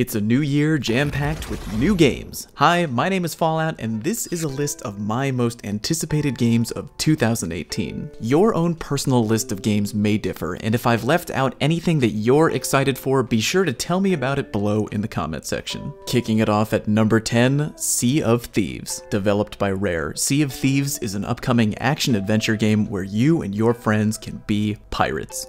It's a new year jam-packed with new games. Hi, my name is Fallout, and this is a list of my most anticipated games of 2018. Your own personal list of games may differ, and if I've left out anything that you're excited for, be sure to tell me about it below in the comment section. Kicking it off at number 10, Sea of Thieves. Developed by Rare, Sea of Thieves is an upcoming action-adventure game where you and your friends can be pirates.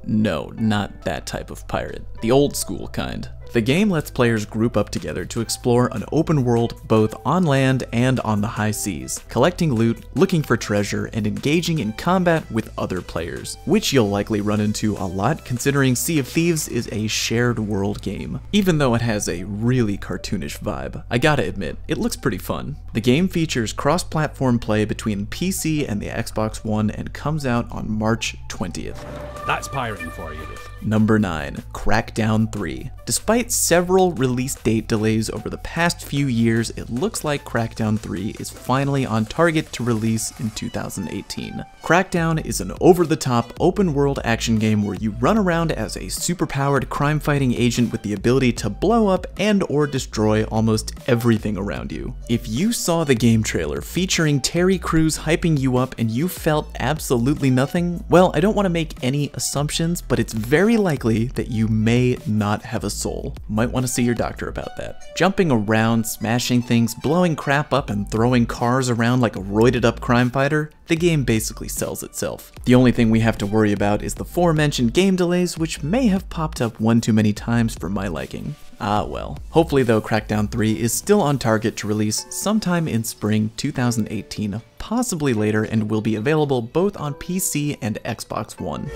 No, not that type of pirate. The old school kind. The game lets players group up together to explore an open world both on land and on the high seas, collecting loot, looking for treasure, and engaging in combat with other players, which you'll likely run into a lot considering Sea of Thieves is a shared world game. Even though it has a really cartoonish vibe, I gotta admit, it looks pretty fun. The game features cross-platform play between PC and the Xbox One and comes out on March 20th. That's pirating for you. Number 9, Crackdown 3. Despite several release date delays over the past few years, it looks like Crackdown 3 is finally on target to release in 2018. Crackdown is an over-the-top open-world action game where you run around as a superpowered crime-fighting agent with the ability to blow up and/or destroy almost everything around you. If you saw the game trailer featuring Terry Crews hyping you up and you felt absolutely nothing, well, I don't want to make any assumptions, but it's very likely that you may not have a soul. Might want to see your doctor about that. Jumping around, smashing things, blowing crap up, and throwing cars around like a roided up crime fighter, the game basically sells itself. The only thing we have to worry about is the aforementioned game delays, which may have popped up one too many times for my liking. Ah well. Hopefully though, Crackdown 3 is still on target to release sometime in spring 2018, possibly later, and will be available both on PC and Xbox One.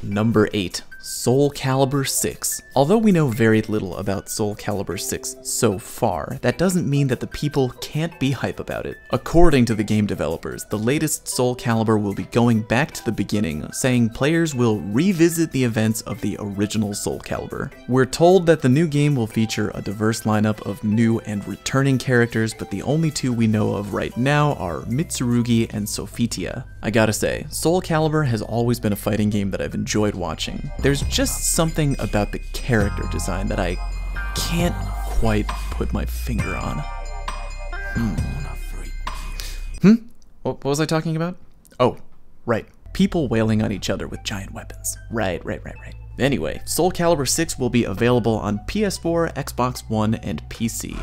Number 8, Soulcalibur 6. Although we know very little about Soulcalibur 6 so far, that doesn't mean that the people can't be hype about it. According to the game developers, the latest Soulcalibur will be going back to the beginning, saying players will revisit the events of the original Soulcalibur. We're told that the new game will feature a diverse lineup of new and returning characters, but the only two we know of right now are Mitsurugi and Sophitia. I gotta say, Soulcalibur has always been a fighting game that I've enjoyed watching. There's just something about the character design that I can't quite put my finger on. What was I talking about? Oh, right. People wailing on each other with giant weapons. Right. Anyway, Soulcalibur 6 will be available on PS4, Xbox One, and PC.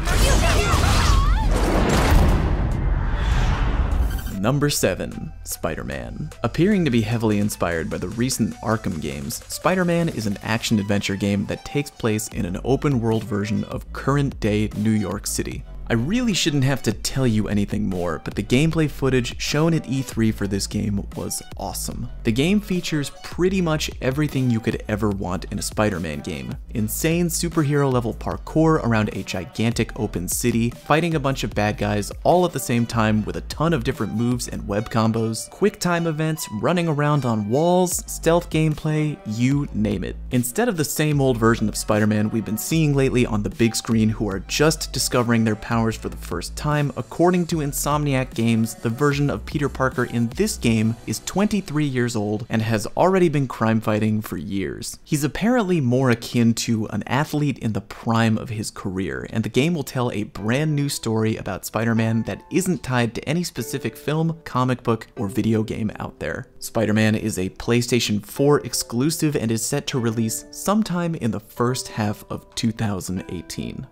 Number 7, Spider-Man. Appearing to be heavily inspired by the recent Arkham games, Spider-Man is an action-adventure game that takes place in an open-world version of current-day New York City. I really shouldn't have to tell you anything more, but the gameplay footage shown at E3 for this game was awesome. The game features pretty much everything you could ever want in a Spider-Man game. Insane superhero-level parkour around a gigantic open city, fighting a bunch of bad guys all at the same time with a ton of different moves and web combos, quick time events, running around on walls, stealth gameplay, you name it. Instead of the same old version of Spider-Man we've been seeing lately on the big screen who are just discovering their powers for the first time, according to Insomniac Games, the version of Peter Parker in this game is 23 years old and has already been crime fighting for years. He's apparently more akin to an athlete in the prime of his career, and the game will tell a brand new story about Spider-Man that isn't tied to any specific film, comic book, or video game out there. Spider-Man is a PlayStation 4 exclusive and is set to release sometime in the first half of 2018.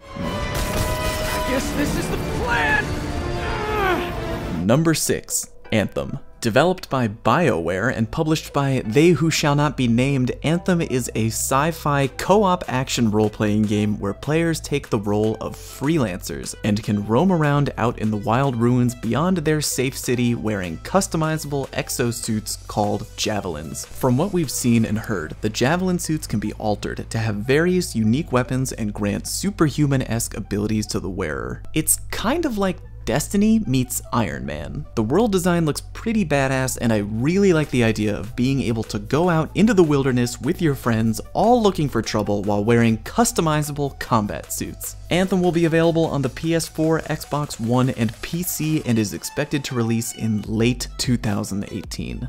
Guess this is the plan! Number 6, Anthem. Developed by BioWare and published by They Who Shall Not Be Named, Anthem is a sci-fi co-op action role-playing game where players take the role of freelancers and can roam around out in the wild ruins beyond their safe city wearing customizable exosuits called javelins. From what we've seen and heard, the javelin suits can be altered to have various unique weapons and grant superhuman-esque abilities to the wearer. It's kind of like Destiny meets Iron Man. The world design looks pretty badass, and I really like the idea of being able to go out into the wilderness with your friends, all looking for trouble while wearing customizable combat suits. Anthem will be available on the PS4, Xbox One, and PC, and is expected to release in late 2018.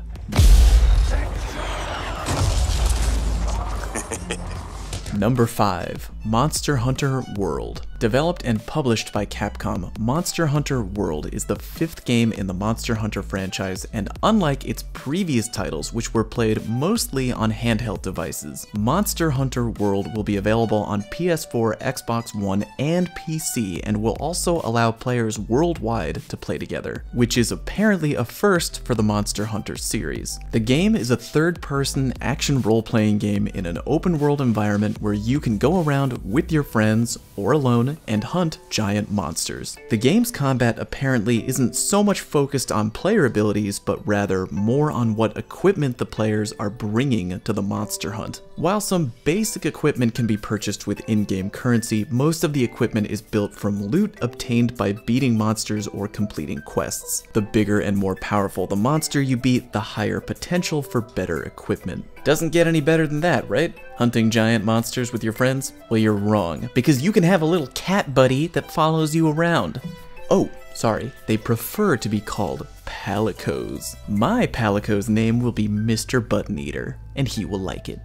Number 5. Monster Hunter World. Developed and published by Capcom, Monster Hunter World is the 5th game in the Monster Hunter franchise, and unlike its previous titles, which were played mostly on handheld devices, Monster Hunter World will be available on PS4, Xbox One, and PC, and will also allow players worldwide to play together, which is apparently a first for the Monster Hunter series. The game is a third-person action role-playing game in an open-world environment where you can go around with your friends or alone and hunt giant monsters. The game's combat apparently isn't so much focused on player abilities, but rather more on what equipment the players are bringing to the monster hunt. While some basic equipment can be purchased with in-game currency, most of the equipment is built from loot obtained by beating monsters or completing quests. The bigger and more powerful the monster you beat, the higher potential for better equipment. Doesn't get any better than that, right? Hunting giant monsters with your friends? Well, you're wrong, because you can have a little cat buddy that follows you around. Oh, sorry, they prefer to be called palicos. My palico's name will be Mr. Button Eater, and he will like it.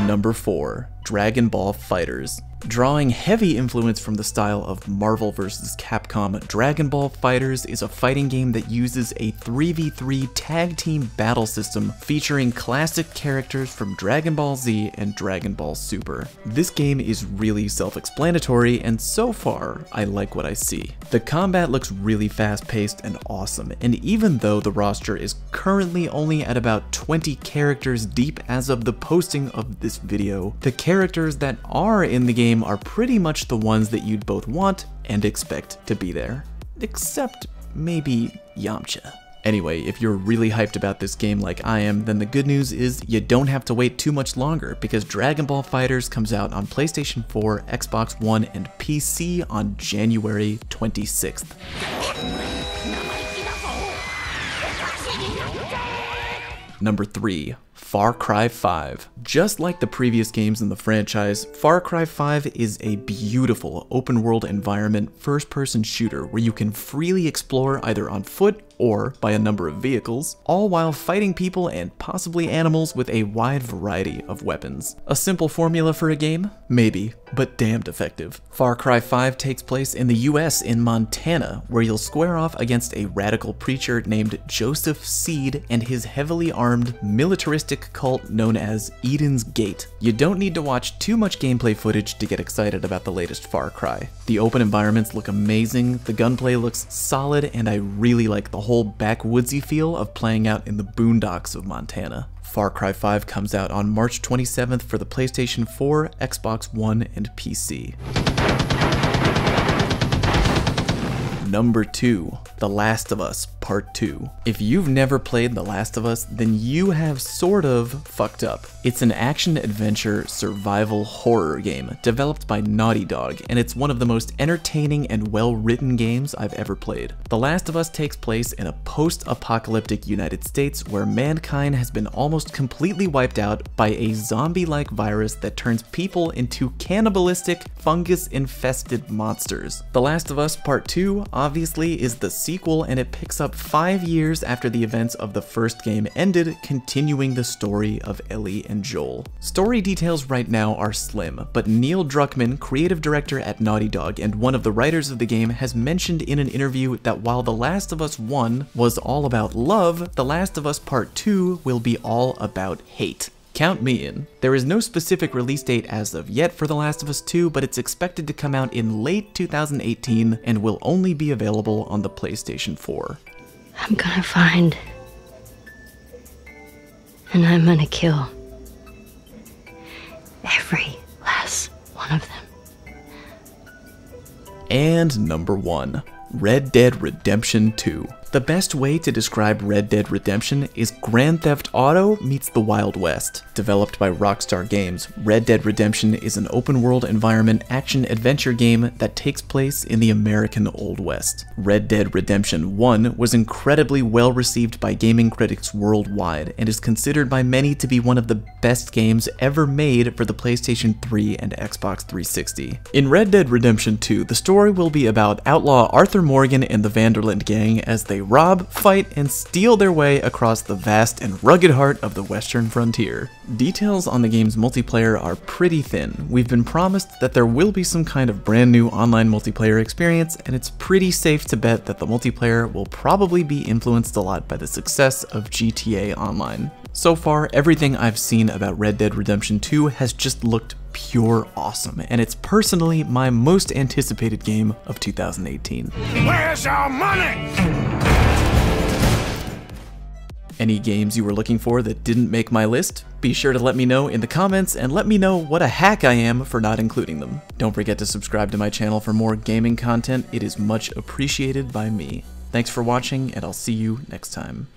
Number 4. Dragon Ball FighterZ. Drawing heavy influence from the style of Marvel vs. Capcom, Dragon Ball FighterZ is a fighting game that uses a 3v3 tag team battle system featuring classic characters from Dragon Ball Z and Dragon Ball Super. This game is really self-explanatory, and so far, I like what I see. The combat looks really fast-paced and awesome, and even though the roster is currently only at about 20 characters deep as of the posting of this video, the characters that are in the game are pretty much the ones that you'd both want and expect to be there. Except maybe Yamcha. Anyway, if you're really hyped about this game like I am, then the good news is you don't have to wait too much longer, because Dragon Ball FighterZ comes out on PlayStation 4, Xbox One, and PC on January 26th. Number 3. Far Cry 5. Just like the previous games in the franchise, Far Cry 5 is a beautiful open-world environment first-person shooter where you can freely explore either on foot or by a number of vehicles, all while fighting people and possibly animals with a wide variety of weapons. A simple formula for a game? Maybe, but damned effective. Far Cry 5 takes place in the US in Montana, where you'll square off against a radical preacher named Joseph Seed and his heavily armed, militaristic cult known as Eden's Gate. You don't need to watch too much gameplay footage to get excited about the latest Far Cry. The open environments look amazing, the gunplay looks solid, and I really like the whole backwoodsy feel of playing out in the boondocks of Montana. Far Cry 5 comes out on March 27th for the PlayStation 4, Xbox One, and PC. Number 2. The Last of Us Part 2. If you've never played The Last of Us, then you have sort of fucked up. It's an action-adventure survival horror game developed by Naughty Dog, and it's one of the most entertaining and well-written games I've ever played. The Last of Us takes place in a post-apocalyptic United States where mankind has been almost completely wiped out by a zombie-like virus that turns people into cannibalistic, fungus-infested monsters. The Last of Us Part 2 obviously is the sequel, and it picks up 5 years after the events of the first game ended, continuing the story of Ellie and Joel. Story details right now are slim, but Neil Druckmann, creative director at Naughty Dog and one of the writers of the game, has mentioned in an interview that while The Last of Us 1 was all about love, The Last of Us Part 2 will be all about hate. Count me in. There is no specific release date as of yet for The Last of Us 2, but it's expected to come out in late 2018 and will only be available on the PlayStation 4. I'm gonna find, and I'm gonna kill every last one of them. And number 1. Red Dead Redemption 2. The best way to describe Red Dead Redemption is Grand Theft Auto meets the Wild West. Developed by Rockstar Games, Red Dead Redemption is an open-world environment action-adventure game that takes place in the American Old West. Red Dead Redemption 1 was incredibly well-received by gaming critics worldwide and is considered by many to be one of the best games ever made for the PlayStation 3 and Xbox 360. In Red Dead Redemption 2, the story will be about outlaw Arthur Morgan and the Vanderlyn gang as they rob, fight, and steal their way across the vast and rugged heart of the western frontier. Details on the game's multiplayer are pretty thin. We've been promised that there will be some kind of brand new online multiplayer experience, and it's pretty safe to bet that the multiplayer will probably be influenced a lot by the success of GTA Online. So far, everything I've seen about Red Dead Redemption 2 has just looked pure awesome, and it's personally my most anticipated game of 2018. Where's our money? Any games you were looking for that didn't make my list? Be sure to let me know in the comments and let me know what a hack I am for not including them. Don't forget to subscribe to my channel for more gaming content. It is much appreciated by me. Thanks for watching, and I'll see you next time.